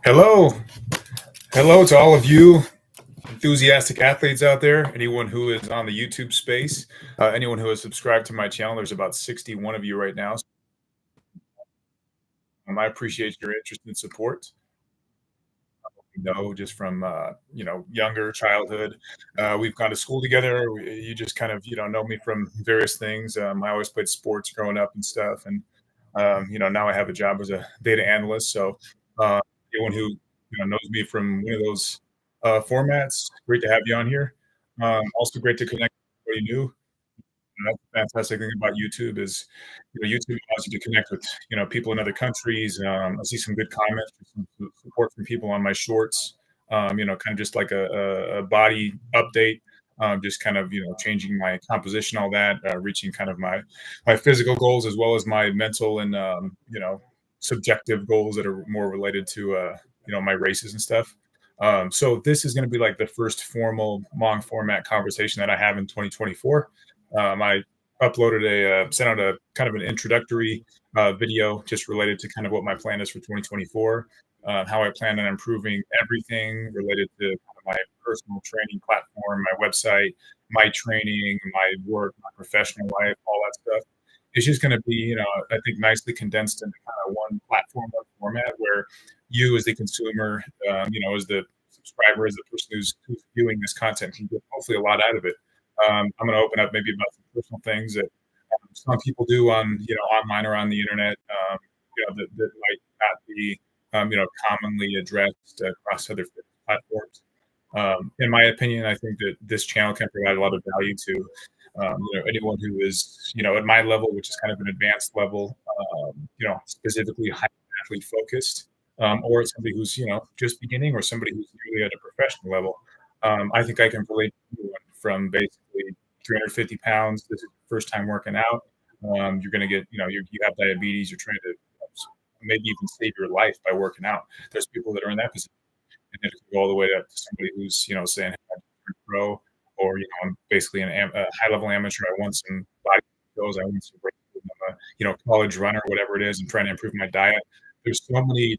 Hello. Hello to all of you enthusiastic athletes out there, anyone who is on the YouTube space, anyone who has subscribed to my channel. There's about 61 of you right now. I appreciate your interest and support. Just from younger childhood, we've gone to school together. You just kind of know me from various things. I always played sports growing up and stuff, and now I have a job as a data analyst. So anyone who knows me from one of those formats, great to have you on here. Also great to connect with anybody new. And that's the fantastic thing about YouTube is, YouTube allows you to connect with, people in other countries. I see some good comments, some support from people on my shorts. Kind of just like a body update. Just kind of changing my composition, all that, reaching kind of my physical goals as well as my mental and subjective goals that are more related to my races and stuff. So this is going to be like the first formal long format conversation that I have in 2024. I uploaded sent out a kind of an introductory video just related to kind of what my plan is for 2024, how I plan on improving everything related to kind of my personal training platform, my website, my training, my work, my professional life, all that stuff. It's just going to be, I think nicely condensed into kind of one platform, one format where you as the consumer, as the subscriber, as the person who's viewing this content can get hopefully a lot out of it. I'm going to open up maybe about some personal things that some people do on online or on the internet, that might not be commonly addressed across other platforms. In my opinion, I think that this channel can provide a lot of value to anyone who is at my level, which is kind of an advanced level, specifically high athlete focused, or somebody who's just beginning, or somebody who's nearly at a professional level. I think I can relate to anyone from basically 350 pounds. This is your first time working out. You're going to get, you have diabetes. You're trying to maybe even save your life by working out. There's people that are in that position, and then it can go all the way up to somebody who's, saying, hey, I'm pro, or I'm basically a high level amateur. I want some body skills. I want some, I'm a college runner, whatever it is, and trying to improve my diet. There's so many.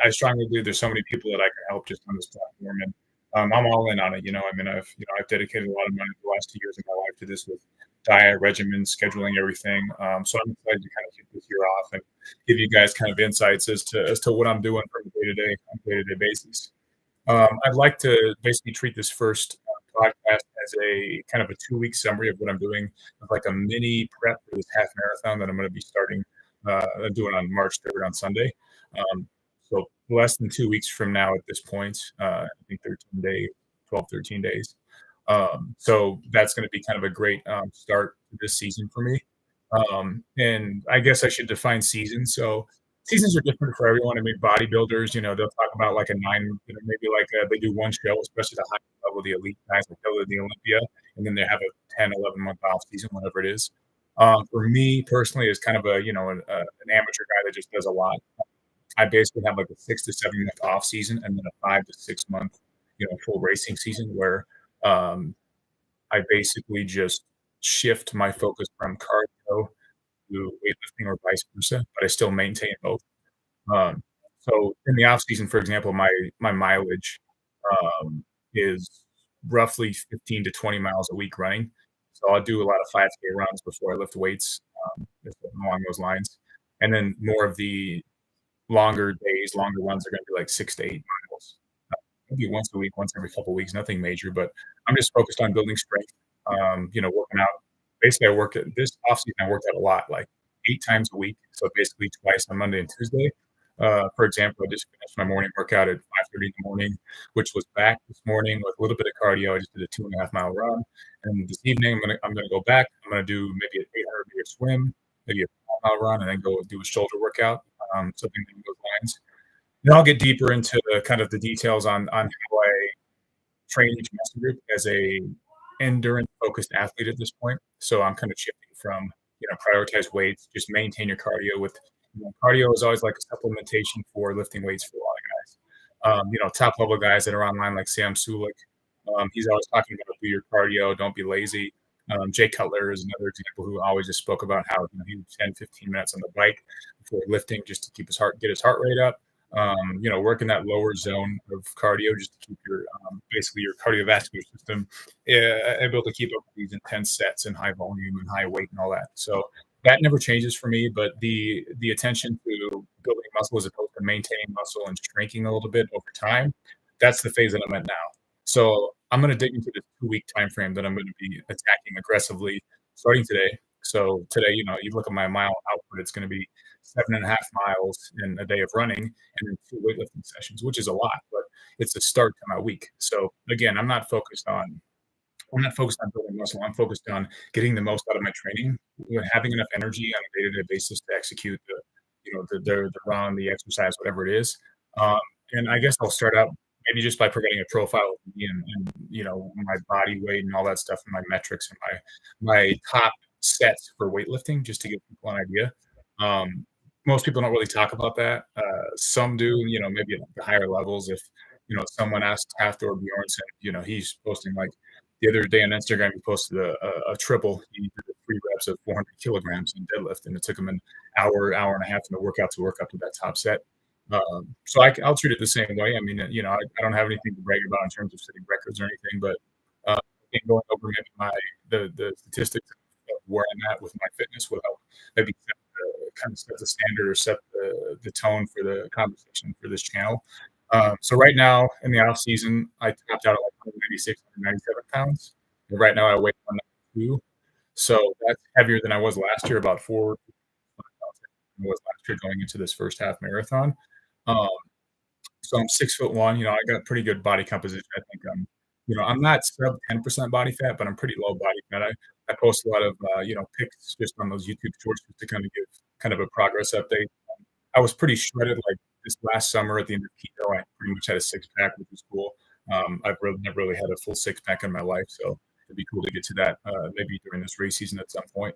I strongly believe there's so many people that I can help just on this platform, and I'm all in on it. I've dedicated a lot of money the last 2 years of my life to this with diet, regimen, scheduling, everything. So I'm excited to kind of kick this year off and give you guys kind of insights as to what I'm doing from a day-to-day basis. I'd like to basically treat this first podcast as a kind of a 2-week summary of what I'm doing, like a mini prep for this half marathon that I'm going to be starting doing on March 3rd on Sunday. So less than 2 weeks from now at this point, I think 13 days. So that's going to be kind of a great start to this season for me. And I guess I should define seasons. So seasons are different for everyone. I mean, bodybuilders, they'll talk about like a 9, maybe like they do one show, especially the high level, the elite guys, like the Olympia, and then they have a 10, 11-month off season, whatever it is. For me personally, as kind of an amateur guy that just does a lot, I basically have like a 6 to 7 month off season and then a 5 to 6 month, full racing season where I basically just shift my focus from cardio to weightlifting or vice versa, but I still maintain both. So in the off season, for example, my mileage is roughly 15 to 20 miles a week running. So I'll do a lot of 5K runs before I lift weights, along those lines. And then more of the longer days, longer runs are going to be like 6 to 8 miles. Maybe once a week, once every couple of weeks, nothing major, but I'm just focused on building strength, working out. Basically, I worked at this offseason, I worked out a lot, like 8 times a week. So basically twice on Monday and Tuesday. For example, I just finished my morning workout at 5:30 in the morning, which was back this morning with a little bit of cardio. I just did a 2.5 mile run. And this evening, I'm gonna go back. I'm gonna do maybe an 800-meter swim, maybe a 5 mile run, and then go do a shoulder workout, something along those lines. Then I'll get deeper into kind of the details on how I train each muscle group as a endurance focused athlete at this point. So I'm kind of shifting from prioritize weights, just maintain your cardio with cardio is always like a supplementation for lifting weights for a lot of guys. Top level guys that are online like Sam Sulik. He's always talking about do your cardio, don't be lazy. Jay Cutler is another example who always just spoke about how he would spend 15 minutes on the bike before lifting just to keep get his heart rate up. Working that lower zone of cardio just to keep your basically your cardiovascular system able to keep up with these intense sets and high volume and high weight and all that. So that never changes for me, but the attention to building muscle as opposed to maintaining muscle and shrinking a little bit over time, that's the phase that I'm at now. So I'm going to dig into this 2 week time frame that I'm going to be attacking aggressively starting today. So today, you look at my mile output, it's going to be 7.5 miles in a day of running and then two weightlifting sessions, which is a lot, but it's a start to my week. So again, I'm not focused on building muscle. I'm focused on getting the most out of my training, having enough energy on a day-to-day basis to execute the run, the exercise, whatever it is. Um, and I guess I'll start out maybe just by providing a profile of me and my body weight and all that stuff and my metrics and my top sets for weightlifting, just to give people an idea. Most people don't really talk about that. Some do, maybe at the higher levels. If someone asked Hafthor Bjornsson, he's posting like the other day on Instagram, he posted a triple. He did 3 reps of 400 kilograms in deadlift, and it took him an hour, hour and a half in the workout to work up to that top set. I'll treat it the same way. I mean, I don't have anything to brag about in terms of setting records or anything, but and going over maybe the statistics of where I'm at with my fitness will help maybe kind of set the standard or set the tone for the conversation for this channel. So right now in the off season, I topped out at like 196, 197 pounds. And right now I weigh 192. So that's heavier than I was last year, about 4 pounds than I was last year going into this first half marathon. Um, so I'm 6'1". I got pretty good body composition. I think I'm not sub 10% body fat, but I'm pretty low body fat. I post a lot of pics just on those YouTube shorts just to kind of give kind of a progress update. I was pretty shredded like this last summer at the end of keto. I pretty much had a six pack, which was cool. I've really never really had a full six pack in my life, so it'd be cool to get to that maybe during this race season at some point.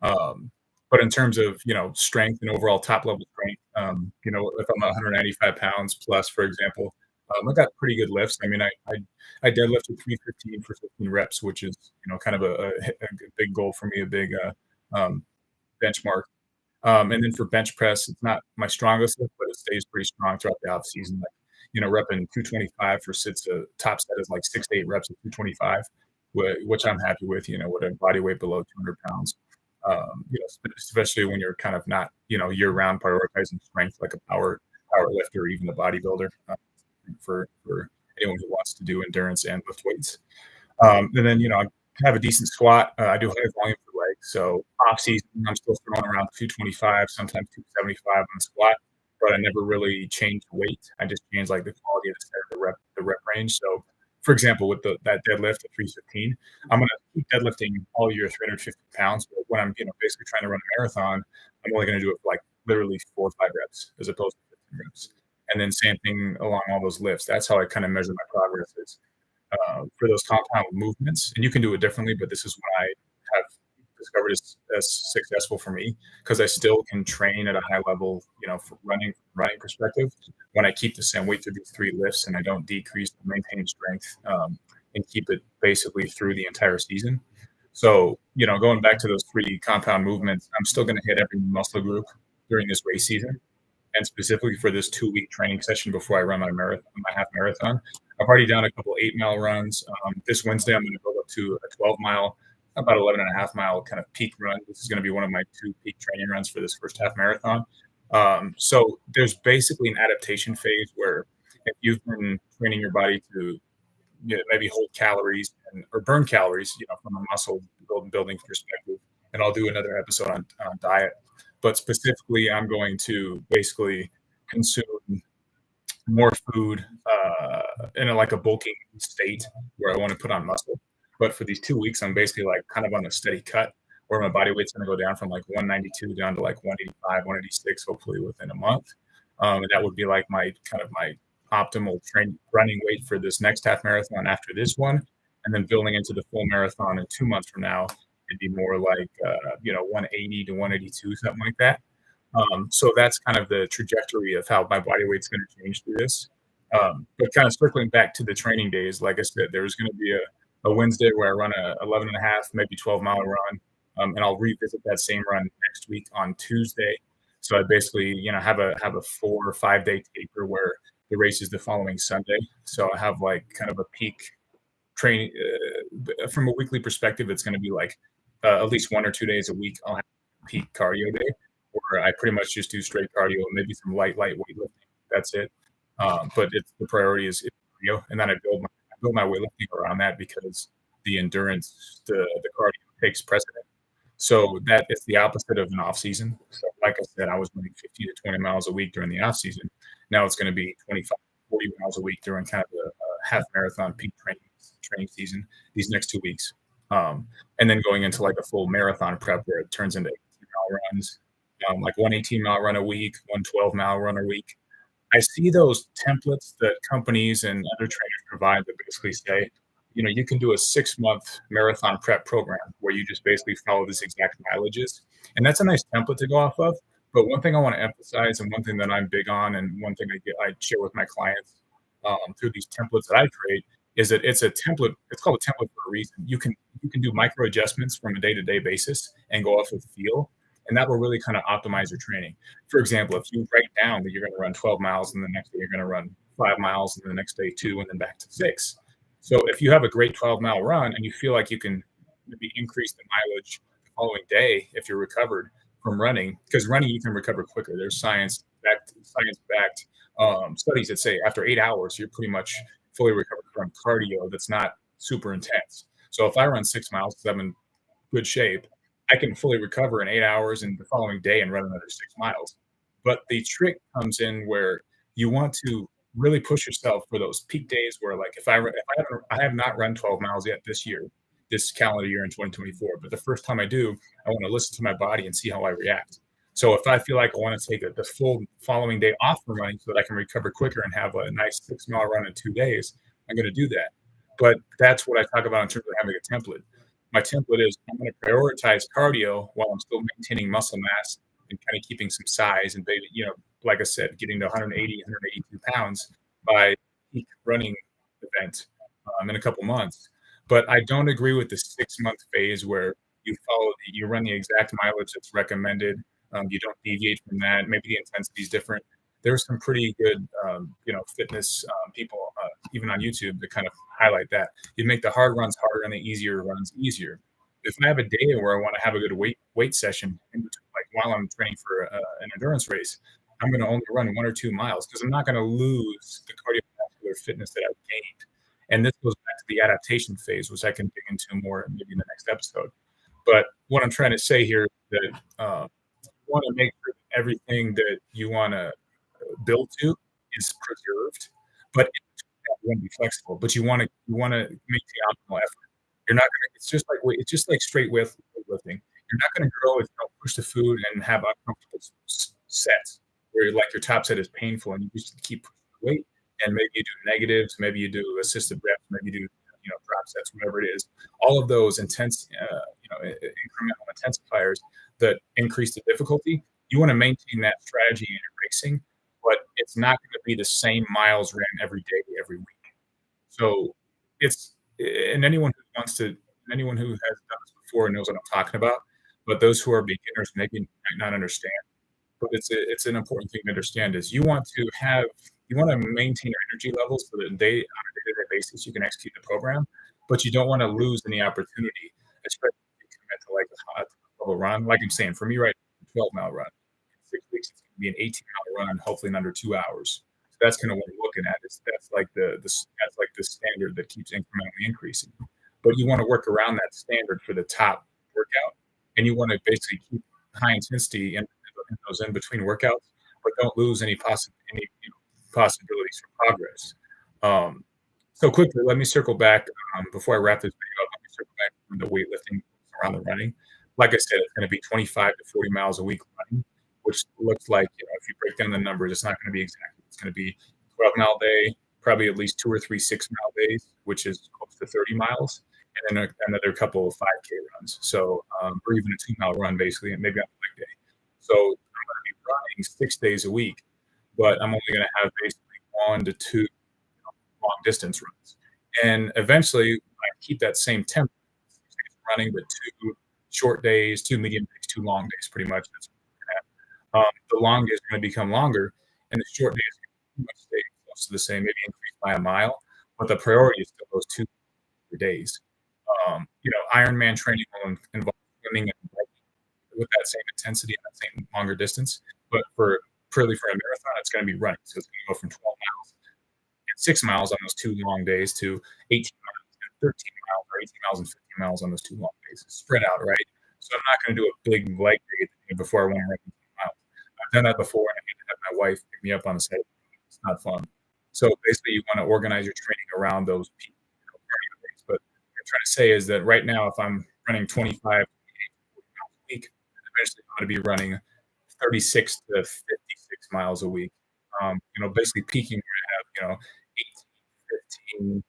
Um, but in terms of strength and overall top level strength, if I'm 195 pounds plus, for example, I got pretty good lifts. I mean, I deadlifted 315 for 15 reps, which is kind of a big goal for me, a big benchmark. And then for bench press, it's not my strongest lift, but it stays pretty strong throughout the off season. Like, repping 225 for sits, top set is like 6 to 8 reps of 225, which I'm happy with, with a body weight below 200 pounds. Especially when you're kind of not, year round prioritizing strength like a power lifter or even a bodybuilder for anyone who wants to do endurance and lift weights. And then, I have a decent squat. I do high volume for legs. So off season, I'm still throwing around 225, sometimes 275 on the squat, but I never really changed the weight. I just changed like the quality of the rep range. So for example, with that deadlift at 315, I'm going to keep deadlifting all year 350 pounds. But when I'm, basically trying to run a marathon, I'm only going to do it for like literally 4 or 5 reps as opposed to 15 reps. And then same thing along all those lifts. That's how I kind of measure my progress is for those compound movements. And you can do it differently, but this is what I have discovered as successful for me because I still can train at a high level, for running perspective when I keep the same weight through these 3 lifts and I don't decrease the maintain strength and keep it basically through the entire season. So, going back to those 3 compound movements, I'm still going to hit every muscle group during this race season. And specifically for this 2-week training session before I run my half marathon, I've already done a couple 8-mile runs. This Wednesday, I'm going to go up to a 12-mile, about 11.5-mile kind of peak run. This is going to be one of my 2 peak training runs for this first half marathon. So there's basically an adaptation phase where if you've been training your body to maybe hold calories or burn calories, from a muscle building perspective, and I'll do another episode on diet. But specifically, I'm going to basically consume more food in like a bulking state where I want to put on muscle. But for these 2 weeks, I'm basically like kind of on a steady cut where my body weight's going to go down from like 192 down to like 185, 186, hopefully within a month. And that would be like my optimal running weight for this next half marathon after this one. And then building into the full marathon in 2 months from now, it'd be more like, 180 to 182, something like that. So that's kind of the trajectory of how my body weight's going to change through this. But kind of circling back to the training days, like I said, there's going to be a Wednesday where I run a 11.5, maybe 12-mile run. And I'll revisit that same run next week on Tuesday. So I basically, have a 4 or 5 day taper where the race is the following Sunday. So I have like kind of a peak training from a weekly perspective. It's going to be like at least 1 or 2 days a week. I'll have peak cardio day where I pretty much just do straight cardio and maybe some light weightlifting. That's it. But the priority is cardio, and then I build my weightlifting around that because the endurance, the cardio takes precedent. So that is the opposite of an off season. So like I said, I was running 50 to 20 miles a week during the off season. Now it's going to be 25, 40 miles a week during kind of a half marathon peak training season these next 2 weeks. And then going into like a full marathon prep where it turns into 18-mile runs, like one 18-mile run a week, one 12-mile run a week. I see those templates that companies and other trainers provide that basically say, you can do a 6-month marathon prep program where you just basically follow this exact mileages. And that's a nice template to go off of. But one thing I want to emphasize, and one thing that I'm big on, and one thing I share with my clients through these templates that I create, is that it's a template. It's called a template for a reason. You can do micro adjustments from a day to day basis and go off of feel, and that will really kind of optimize your training. For example, if you write down that you're going to run 12 miles and the next day you're going to run 5 miles and the next day 2 and then back to 6. So if you have a great 12-mile run and you feel like you can maybe increase the mileage the following day if you're recovered from running, because running you can recover quicker. There's science backed studies that say after 8 hours you're pretty much fully recovered from cardio that's not super intense. So if I run 6 miles because I'm in good shape, I can fully recover in 8 hours and the following day and run another 6 miles. But the trick comes in where you want to really push yourself for those peak days where, like, if I have not run 12 miles yet this year, this calendar year in 2024, but the first time I do, I want to listen to my body and see how I react. So if I feel like I want to take the full following day off from running so that I can recover quicker and have a nice 6 mile run in 2 days, I'm going to do that. But that's what I talk about in terms of having a template. My template is I'm going to prioritize cardio while I'm still maintaining muscle mass and kind of keeping some size and maybe, like I said, getting to 180, 182 pounds by peak running event in a couple months. But I don't agree with the 6 month phase where you run the exact mileage that's recommended. You don't deviate from that. Maybe the intensity is different. There's some pretty good, fitness people, even on YouTube, that kind of highlight that. You make the hard runs harder and the easier runs easier. If I have a day where I want to have a good weight session in between, like while I'm training for an endurance race, I'm going to only run 1 or 2 miles because I'm not going to lose the cardiovascular fitness that I've gained. And this goes back to the adaptation phase, which I can dig into more maybe in the next episode. But what I'm trying to say here is that you want to make sure that everything that you want to build to is preserved, but you want to be flexible. But you want to make the optimal effort. You're not gonna. It's just like straight weightlifting. You're not going to grow if you don't push the food and have uncomfortable sets where like your top set is painful and you just keep pushing the weight. And maybe you do negatives, maybe you do assisted reps, maybe you do drop sets, whatever it is. All of those intense, incremental intensifiers that increase the difficulty. You want to maintain that strategy in your racing, but it's not going to be the same miles ran every day, every week. So it's and anyone who has done this before knows what I'm talking about. But those who are beginners maybe might not understand. But it's an important thing to understand is you want to maintain your energy levels so that on a day-to-day basis you can execute the program, but you don't want to lose any opportunity, especially if you commit to like a level run. Like I'm saying, for me right now, 12-mile run. In 6 weeks, it's going to be an 18-mile run, hopefully in under 2 hours. So that's kind of what I'm looking at. That's like that's like the standard that keeps incrementally increasing. But you want to work around that standard for the top workout, and you want to basically keep high intensity in those in between workouts, but don't lose any possibilities for progress. Um, so quickly, let me circle back before I wrap this video up. Let me circle back from the weightlifting around the running. Like I said, it's going to be 25 to 40 miles a week running, which looks like if you break down the numbers, it's not going to be exactly. It's going to be 12-mile day, probably at least 2 or 3 6-mile days, which is close to 30 miles, and then another couple of 5K runs. So, or even a 2-mile run, basically, and maybe on a leg day. So I'm going to be running 6 days a week, but I'm only going to have basically 1 to 2 long distance runs. And eventually, I keep that same tempo, 6 days running, but 2 short days, 2 medium days, 2 long days, pretty much. That's what I'm looking The long days are gonna become longer, and the short days are gonna pretty much stay close to the same, maybe increase by a mile, but the priority is still those 2 days. Ironman training will involve swimming and biking with that same intensity and that same longer distance, but purely for a marathon, it's gonna be running, so it's gonna go from 12 miles and 6 miles on those 2 long days to 18 miles and 13 miles or 18 miles and 15 miles on those 2 long days. Spread out, right? So I'm not gonna do a big leg day before I wanna run 18 miles. I've done that before, and I had to have my wife pick me up on the side. It's not fun. So basically, you wanna organize your training around those peak, cardio days. But what I'm trying to say is that right now, if I'm running 25 to 40 miles a week, eventually I'm gonna be running 36 to 56 miles a week. Basically peaking where I have, 18, 15,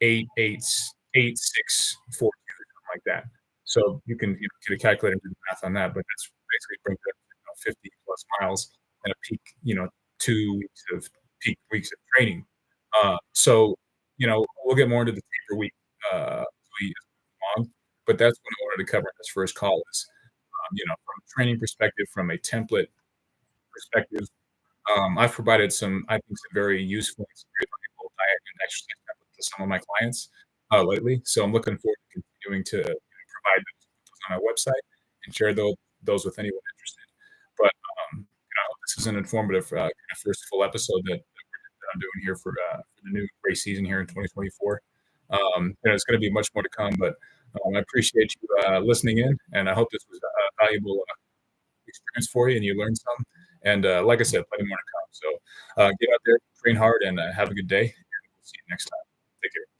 8, 8s, 8, 6, 4, 2, something like that. So you can, get a calculator and do the math on that, but that's basically brings up, 50 plus miles and a peak, 2 weeks of peak weeks of training. We'll get more into the taper week as we move along, but that's what I wanted to cover in this first call is, from a training perspective, from a template perspective, I've provided I think, some very useful and very valuable diet and exercise templates to some of my clients lately. So I'm looking forward to continuing to provide those on my website and share those with anyone interested. But I hope this is an informative kind of first full episode that I'm doing here for the new race season here in 2024. It's going to be much more to come, but I appreciate you listening in, and I hope this was a valuable experience for you and you learned some. And like I said, plenty more to come. So get out there, train hard, and have a good day. And we'll see you next time. Take care.